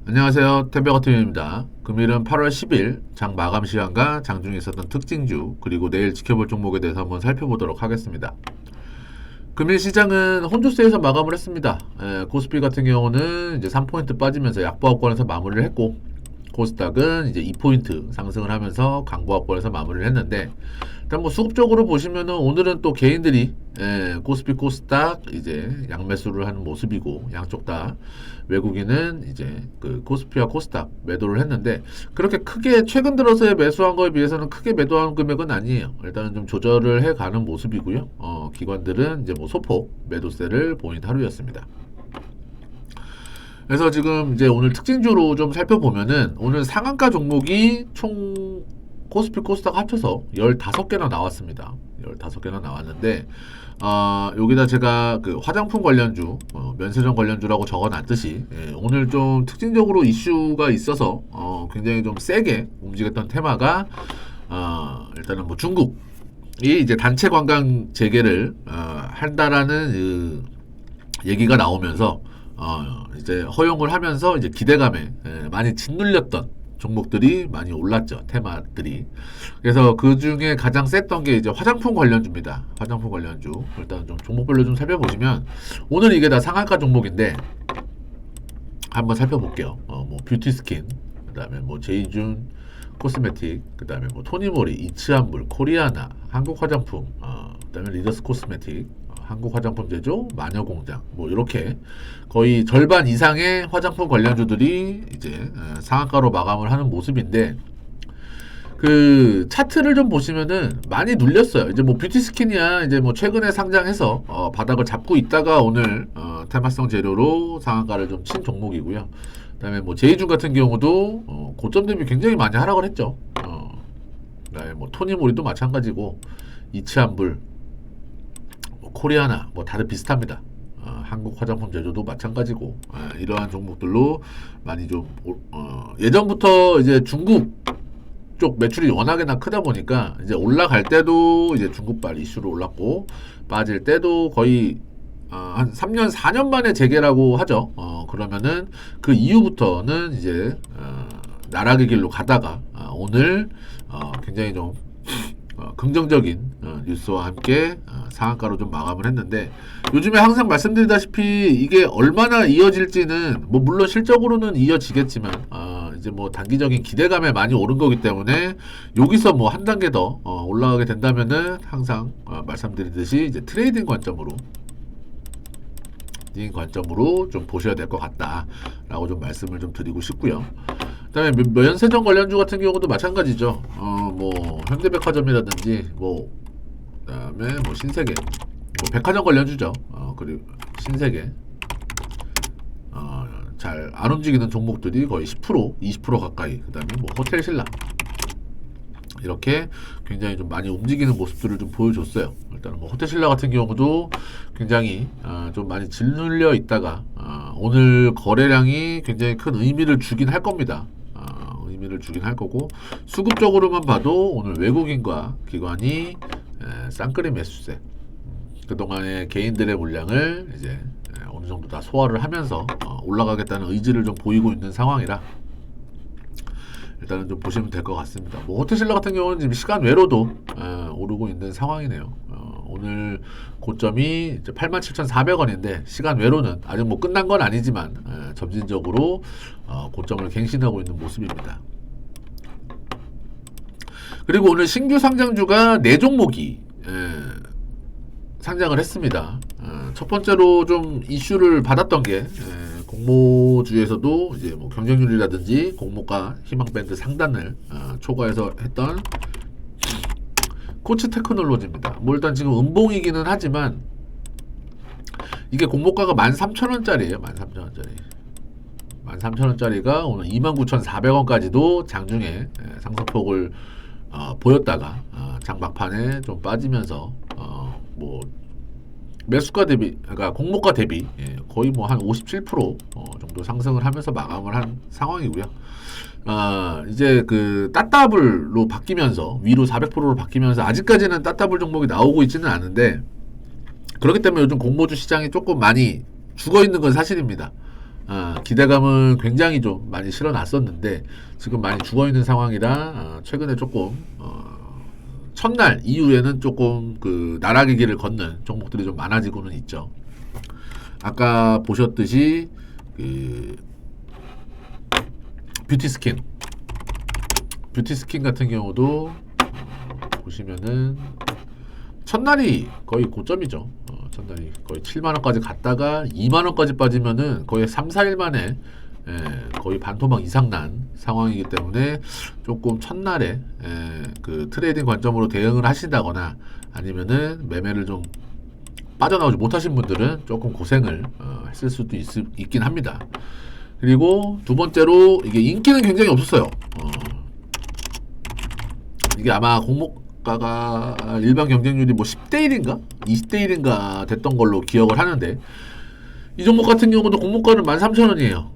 안녕하세요. 템베거팀입니다. 금일은 8월 10일 장 마감 시간과 장중에 있었던 특징주 그리고 내일 지켜볼 종목에 대해서 한번 살펴보도록 하겠습니다. 금일 시장은 혼조세에서 마감을 했습니다. 코스피 같은 경우는 이제 3포인트 빠지면서 약보합권에서 마무리를 했고 코스닥은 이제 2포인트 상승을 하면서 강보합권에서 마무리를 했는데 일단 뭐 수급적으로 보시면은 오늘은 또 개인들이 코스피 코스닥 이제 양매수를 하는 모습이고 양쪽 다 외국인은 이제 그 코스피와 코스닥 매도를 했는데 그렇게 크게 최근 들어서의 매수한 거에 비해서는 크게 매도한 금액은 아니에요. 일단은 좀 조절을 해 가는 모습이고요. 기관들은 이제 뭐 소폭 매도세를 보인 하루였습니다. 그래서 지금 이제 오늘 특징주로 좀 살펴보면은 오늘 상한가 종목이 총 코스피 코스닥 합쳐서 15개나 나왔습니다. 15개나 나왔는데 여기다 제가 그 화장품 관련주, 면세점 관련주라고 적어놨듯이 오늘 좀 특징적으로 이슈가 있어서 굉장히 좀 세게 움직였던 테마가 일단은 뭐 중국이 이제 단체 관광 재개를 한다라는 그 얘기가 나오면서 이제 허용을 하면서 이제 기대감에 많이 짓눌렸던 종목들이 많이 올랐죠. 테마들이. 그래서 그 중에 가장 셌던 게 이제 화장품 관련주입니다. 화장품 관련주. 일단 좀 종목별로 좀 살펴보시면 오늘 이게 다 상한가 종목인데 한번 살펴볼게요. 뭐 뷰티 스킨, 그다음에 뭐 제이준 코스메틱, 그다음에 뭐 토니모리, 이츠한물, 코리아나, 한국 화장품, 그다음에 리더스 코스메틱, 한국 화장품 제조, 마녀공장, 뭐 이렇게 거의 절반 이상의 화장품 관련주들이 이제 상한가로 마감을 하는 모습인데 그 차트를 좀 보시면은 많이 눌렸어요. 이제 뭐 뷰티 스킨이야 이제 뭐 최근에 상장해서 바닥을 잡고 있다가 오늘 테마성 재료로 상한가를 좀 친 종목이고요. 그다음에 뭐 제이준 같은 경우도 고점 대비 굉장히 많이 하락을 했죠. 그다음에 뭐 토니모리도 마찬가지고 이츠한불, 코리아나 뭐 다들 비슷합니다. 한국 화장품 제조도 마찬가지고 이러한 종목들로 많이 좀 예전부터 이제 중국 쪽 매출이 워낙에나 크다 보니까 이제 올라갈 때도 이제 중국발 이슈로 올랐고 빠질 때도 거의 한 3년 4년 만에 재개라고 하죠. 그러면은 그 이후부터는 이제 나락의 길로 가다가 오늘 굉장히 좀 긍정적인 뉴스와 함께 상한가로 좀 마감을 했는데 요즘에 항상 말씀드리다시피 이게 얼마나 이어질지는 뭐 물론 실적으로는 이어지겠지만 이제 뭐 단기적인 기대감에 많이 오른 거기 때문에 여기서 뭐 한 단계 더 올라가게 된다면은 항상 말씀드리듯이 이제 트레이딩 관점으로 좀 보셔야 될 것 같다라고 좀 말씀을 좀 드리고 싶고요. 그다음에 면세점 관련주 같은 경우도 마찬가지죠. 뭐 현대백화점이라든지 뭐 그다음에 뭐 신세계, 뭐 백화점 관련주죠. 그리고 신세계 잘 안 움직이는 종목들이 거의 10%, 20% 가까이. 그다음에 뭐 호텔 신라 이렇게 굉장히 좀 많이 움직이는 모습들을 좀 보여줬어요. 일단은 뭐 호텔 신라 같은 경우도 굉장히 좀 많이 짓눌려 있다가 오늘 거래량이 굉장히 큰 의미를 주긴 할 겁니다. 의미를 주긴 할 거고 수급적으로만 봐도 오늘 외국인과 기관이 쌍끌이 매수세 그동안의 개인들의 물량을 이제 어느 정도 다 소화를 하면서 올라가겠다는 의지를 좀 보이고 있는 상황이라 일단은 좀 보시면 될 것 같습니다. 뭐 호텔신라 같은 경우는 지금 시간 외로도 오르고 있는 상황이네요. 오늘 고점이 87,400원인데 시간 외로는 아직 뭐 끝난 건 아니지만 점진적으로 고점을 갱신하고 있는 모습입니다. 그리고 오늘 신규 상장주가 4종목이 상장을 했습니다. 첫 번째로 좀 이슈를 받았던 게 공모주에서도 이제 뭐 경쟁률이라든지 공모가 희망밴드 상단을 초과해서 했던 코츠 테크놀로지입니다. 뭐 일단 지금 음봉이기는 하지만 이게 공모가가 13,000원짜리예요. 13,000원짜리. 13,000원짜리가 오늘 29,400원까지도 장중에 상승폭을 보였다가 장 막판에 좀 빠지면서 뭐 매수가 대비, 그러니까 공모가 대비 거의 뭐 한 57% 정도 상승을 하면서 마감을 한 상황이고요. 이제 그 따따블로 바뀌면서 위로 400%로 바뀌면서 아직까지는 따따블 종목이 나오고 있지는 않은데 그렇기 때문에 요즘 공모주 시장이 조금 많이 죽어 있는 건 사실입니다. 기대감은 굉장히 좀 많이 실어놨었는데 지금 많이 죽어있는 상황이라 최근에 조금 첫날 이후에는 조금 그 나락의 길을 걷는 종목들이 좀 많아지고는 있죠. 아까 보셨듯이 그 뷰티스킨 같은 경우도 보시면은 첫날이 거의 고점이죠. 첫날이 거의 7만원까지 갔다가 2만원까지 빠지면은 거의 3, 4일 만에 거의 반토막 이상 난 상황이기 때문에 조금 첫날에 그 트레이딩 관점으로 대응을 하신다거나 아니면은 매매를 좀 빠져나오지 못하신 분들은 조금 고생을 했을 수도 있긴 합니다. 그리고 두 번째로 이게 인기는 굉장히 없었어요. 이게 아마 공모가가 일반 경쟁률이 뭐 10대 1인가 20대 1인가 됐던 걸로 기억을 하는데 이 종목 같은 경우도 공모가는 13,000원이에요.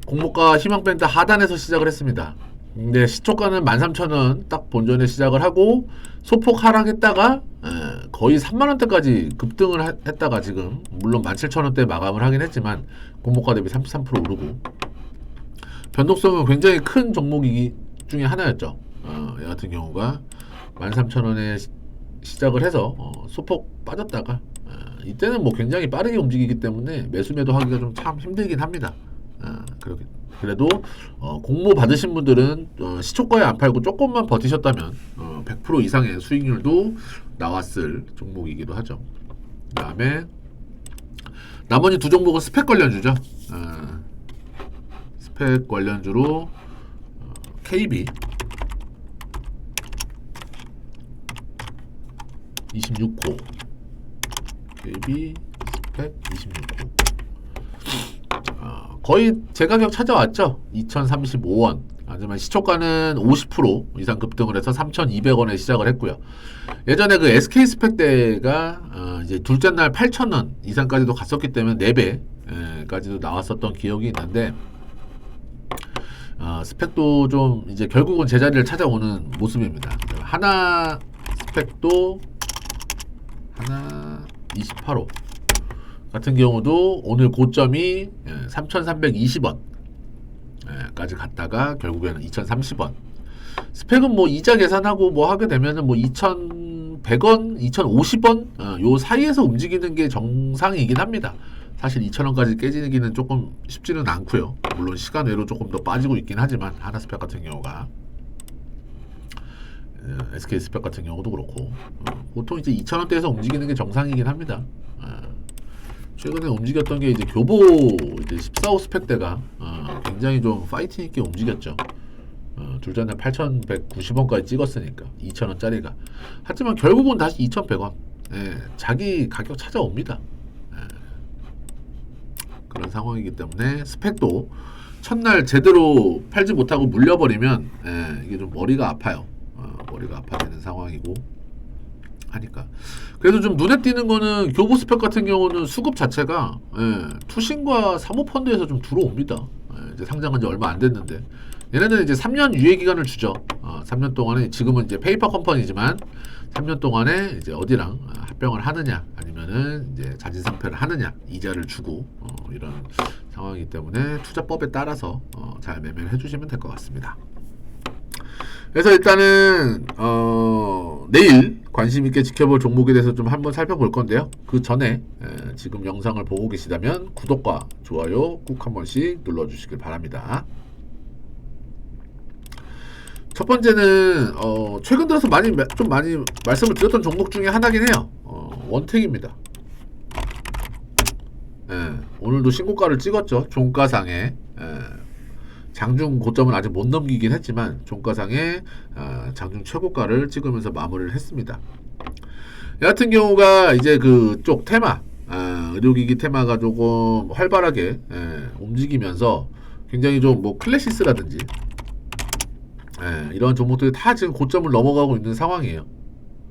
공모가 희망밴드 하단에서 시작을 했습니다. 근데 시초가는 13,000원 딱 본전에 시작을 하고 소폭 하락했다가 거의 3만원대까지 급등을 했다가 지금 물론 17,000원대 마감을 하긴 했지만 공모가 대비 33% 오르고 변동성은 굉장히 큰 종목이 중에 하나였죠. 얘 같은 경우가 13,000원에 시작을 해서 소폭 빠졌다가 이때는 뭐 굉장히 빠르게 움직이기 때문에 매수매도 하기가 좀 참 힘들긴 합니다. 그래도 공모 받으신 분들은 시초가에 안 팔고 조금만 버티셨다면 100% 이상의 수익률도 나왔을 종목이기도 하죠. 그 다음에 나머지 두 종목은 스펙 관련주죠. 스펙 관련주로 KB 26호 KB 스펙 26호 거의 제 가격 찾아왔죠. 2,035원. 하지만 시초가는 50% 이상 급등을 해서 3,200원에 시작을 했고요. 예전에 그 SK 스펙 때가 이제 둘째 날 8,000원 이상까지도 갔었기 때문에 4배까지도 나왔었던 기억이 있는데 스펙도 좀 이제 결국은 제자리를 찾아오는 모습입니다. 하나 스펙도 하나 28호 같은 경우도 오늘 고점이 3,320원 까지 갔다가 결국에는 2,030원. 스펙은 뭐 이자 계산하고 뭐 하게 되면은 뭐 2,100원, 2,050원 요 사이에서 움직이는 게 정상이긴 합니다. 사실 2,000원까지 깨지기는 조금 쉽지는 않고요. 물론 시간 외로 조금 더 빠지고 있긴 하지만 하나스펙 같은 경우가 SK 스펙 같은 경우도 그렇고 보통 이제 2,000원대에서 움직이는 게 정상이긴 합니다. 최근에 움직였던 게 이제 교보 이제 14호 스펙대가 굉장히 좀 파이팅 있게 움직였죠. 둘째 날 8,190원까지 찍었으니까 2,000원짜리가. 하지만 결국은 다시 2,100원. 자기 가격 찾아옵니다. 그런 상황이기 때문에 스펙도 첫날 제대로 팔지 못하고 물려버리면 이게 좀 머리가 아파요. 머리가 아파지는 상황이고 하니까. 그래도 좀 눈에 띄는 거는 교보 스펙 같은 경우는 수급 자체가 투신과 사모펀드에서 좀 들어옵니다. 이제 상장한 지 얼마 안 됐는데 얘네는 이제 3년 유예 기간을 주죠. 3년 동안에 지금은 이제 페이퍼 컴퍼니지만 3년 동안에 이제 어디랑 합병을 하느냐 아니면은 이제 자진 상패를 하느냐 이자를 주고 이런 상황이기 때문에 투자법에 따라서 잘 매매를 해주시면 될 것 같습니다. 그래서 일단은 내일 관심 있게 지켜볼 종목에 대해서 좀 한번 살펴볼 건데요. 그 전에 지금 영상을 보고 계시다면 구독과 좋아요 꾹 한 번씩 눌러주시길 바랍니다. 첫 번째는 최근 들어서 좀 많이 말씀을 드렸던 종목 중에 하나긴 해요. 원택입니다. 오늘도 신고가를 찍었죠. 종가상에 장중 고점은 아직 못 넘기긴 했지만 종가상에 장중 최고가를 찍으면서 마무리를 했습니다. 이 같은 경우가 이제 그쪽 테마 의료기기 테마가 조금 활발하게 움직이면서 굉장히 좀 뭐 클래시스라든지 이런 종목들이 다 지금 고점을 넘어가고 있는 상황이에요.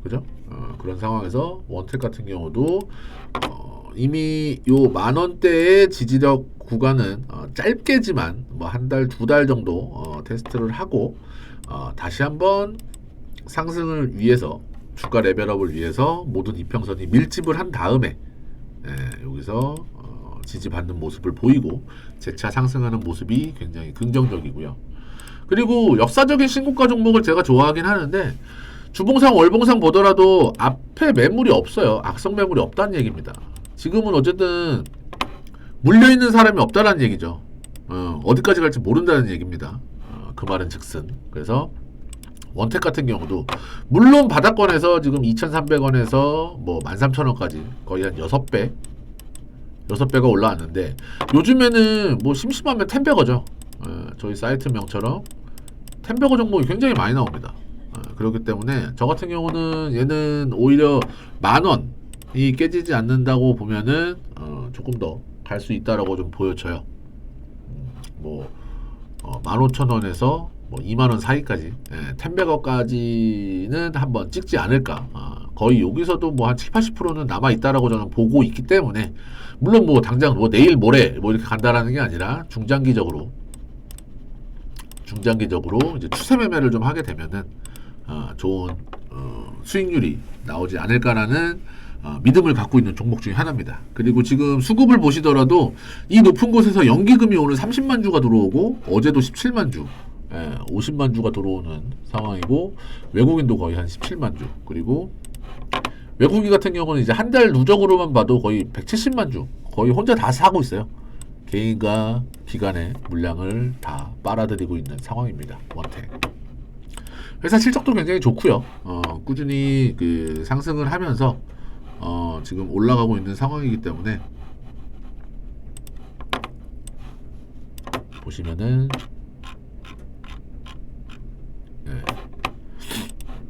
그죠? 그런 상황에서 원택 같은 경우도 이미 요 만원대의 지지력 구간은 짧게지만 뭐 한 달, 두 달 정도 테스트를 하고 다시 한번 상승을 위해서 주가 레벨업을 위해서 모든 이평선이 밀집을 한 다음에 여기서 지지받는 모습을 보이고 재차 상승하는 모습이 굉장히 긍정적이고요. 그리고 역사적인 신고가 종목을 제가 좋아하긴 하는데 주봉상 월봉상 보더라도 앞에 매물이 없어요. 악성 매물이 없다는 얘기입니다. 지금은 어쨌든 물려있는 사람이 없다는 얘기죠. 어디까지 갈지 모른다는 얘기입니다. 그 말은 즉슨. 그래서 원택 같은 경우도 물론 바닥권에서 지금 2,300원에서 뭐 13,000원까지 거의 한 6배가 올라왔는데 요즘에는 뭐 심심하면 텐베거죠. 저희 사이트명처럼 텐베거 종목이 굉장히 많이 나옵니다. 그렇기 때문에 저 같은 경우는 얘는 오히려 10,000원이 깨지지 않는다고 보면은 조금 더 갈 수 있다라고 좀 보여져요. 뭐 15,000원에서 뭐 20,000원 사이까지 텐베거까지는 한번 찍지 않을까. 거의 여기서도 뭐 한 7-80%는 남아 있다라고 저는 보고 있기 때문에 물론 뭐 당장 뭐 내일 모레 뭐 이렇게 간다라는 게 아니라 중장기적으로 이제 추세 매매를 좀 하게 되면은 좋은 수익률이 나오지 않을까라는 믿음을 갖고 있는 종목 중에 하나입니다. 그리고 지금 수급을 보시더라도 이 높은 곳에서 연기금이 오늘 30만 주가 들어오고 어제도 17만 주, 50만 주가 들어오는 상황이고 외국인도 거의 한 17만 주. 그리고 외국인 같은 경우는 이제 한 달 누적으로만 봐도 거의 170만 주, 거의 혼자 다 사고 있어요. 개인과 기관의 물량을 다 빨아들이고 있는 상황입니다. 원택. 회사 실적도 굉장히 좋고요. 꾸준히 그 상승을 하면서 지금 올라가고 있는 상황이기 때문에 보시면은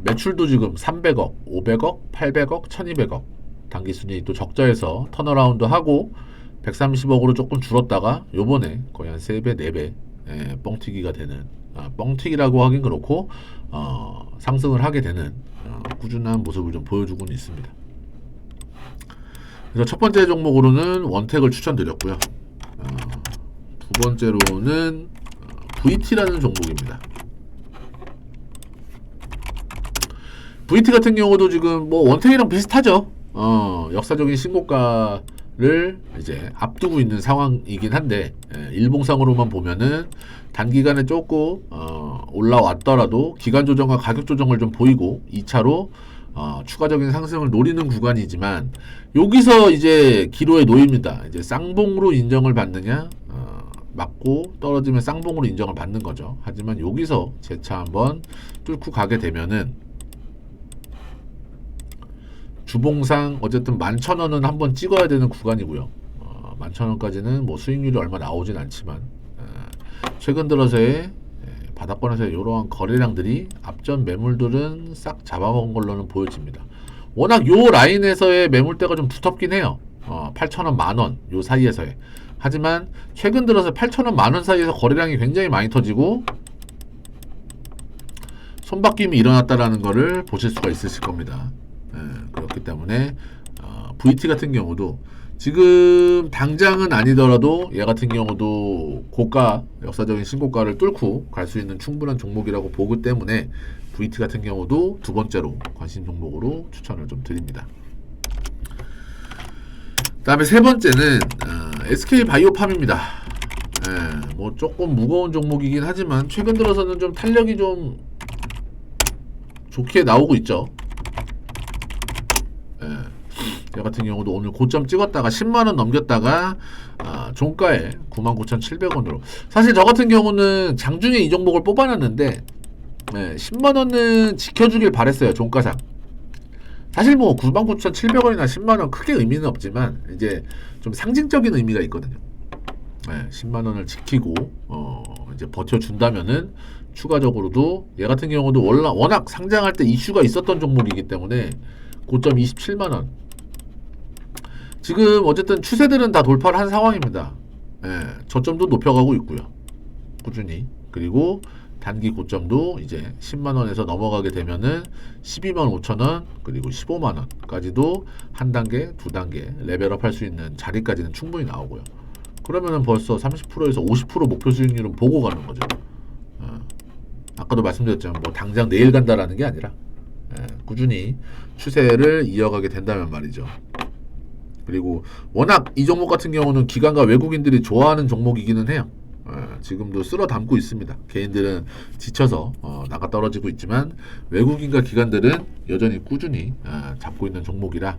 매출도 지금 300억, 500억, 800억, 1200억 단기순이익 또 적자에서 턴어라운드 하고 130억으로 조금 줄었다가 요번에 거의 한 3배, 4배 뻥튀기가 되는 뻥튀기라고 하긴 그렇고 상승을 하게 되는 꾸준한 모습을 좀 보여주고는 있습니다. 그래서 첫 번째 종목으로는 원택을 추천드렸고요. 두 번째로는 VT라는 종목입니다. VT 같은 경우도 지금 뭐 원택이랑 비슷하죠. 역사적인 신고가를 이제 앞두고 있는 상황이긴 한데 일봉상으로만 보면은 단기간에 조금 올라왔더라도 기간 조정과 가격 조정을 좀 보이고 2차로 추가적인 상승을 노리는 구간이지만 여기서 이제 기로에 놓입니다. 이제 쌍봉으로 인정을 받느냐 맞고 떨어지면 쌍봉으로 인정을 받는 거죠. 하지만 여기서 재차 한번 뚫고 가게 되면은 주봉상 어쨌든 11,000원은 한번 찍어야 되는 구간이고요. 11,000원까지는 뭐 수익률이 얼마 나오진 않지만 최근 들어서의 바닥권에서 이러한 거래량들이 앞전 매물들은 싹 잡아먹은 걸로는 보여집니다. 워낙 요 라인에서의 매물대가 좀 두텁긴 해요. 8,000원, 만원 요 사이에서의. 하지만 최근 들어서 8,000원, 만원 사이에서 거래량이 굉장히 많이 터지고 손바뀜이 일어났다라는 거를 보실 수가 있으실 겁니다. 그렇기 때문에 VT 같은 경우도 지금 당장은 아니더라도 얘 같은 경우도 고가 역사적인 신고가를 뚫고 갈 수 있는 충분한 종목이라고 보기 때문에 VT 같은 경우도 두 번째로 관심 종목으로 추천을 좀 드립니다. 그 다음에 세 번째는 SK바이오팜입니다. 뭐 조금 무거운 종목이긴 하지만 최근 들어서는 좀 탄력이 좀 좋게 나오고 있죠. 얘 같은 경우도 오늘 고점 찍었다가 10만원 넘겼다가 종가에 99,700원으로 사실 저 같은 경우는 장중에 이 종목을 뽑아놨는데 10만원은 지켜주길 바랬어요. 종가상 사실 뭐 99,700원이나 10만원 크게 의미는 없지만 이제 좀 상징적인 의미가 있거든요. 10만원을 지키고 이제 버텨준다면은 추가적으로도 얘 같은 경우도 워낙 상장할 때 이슈가 있었던 종목이기 때문에 고점 27만원 지금 어쨌든 추세들은 다 돌파를 한 상황입니다. 저점도 높여가고 있고요. 꾸준히. 그리고 단기 고점도 이제 10만원에서 넘어가게 되면은 125,000원 그리고 15만원까지도 한 단계, 두 단계 레벨업 할 수 있는 자리까지는 충분히 나오고요. 그러면은 벌써 30%에서 50% 목표 수익률은 보고 가는 거죠. 아까도 말씀드렸지만 뭐 당장 내일 간다라는 게 아니라 꾸준히 추세를 이어가게 된다면 말이죠. 그리고 워낙 이 종목 같은 경우는 기관과 외국인들이 좋아하는 종목이기는 해요. 지금도 쓸어 담고 있습니다. 개인들은 지쳐서 나가 떨어지고 있지만 외국인과 기관들은 여전히 꾸준히 잡고 있는 종목이라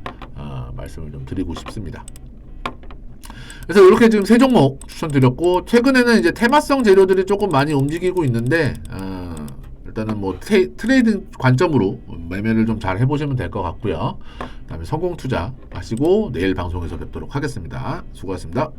말씀을 좀 드리고 싶습니다. 그래서 이렇게 지금 세 종목 추천드렸고, 최근에는 이제 테마성 재료들이 조금 많이 움직이고 있는데 일단은 뭐 트레이딩 관점으로 매매를 좀 잘 해보시면 될 것 같고요. 그다음에 성공 투자 하시고 내일 방송에서 뵙도록 하겠습니다. 수고하셨습니다.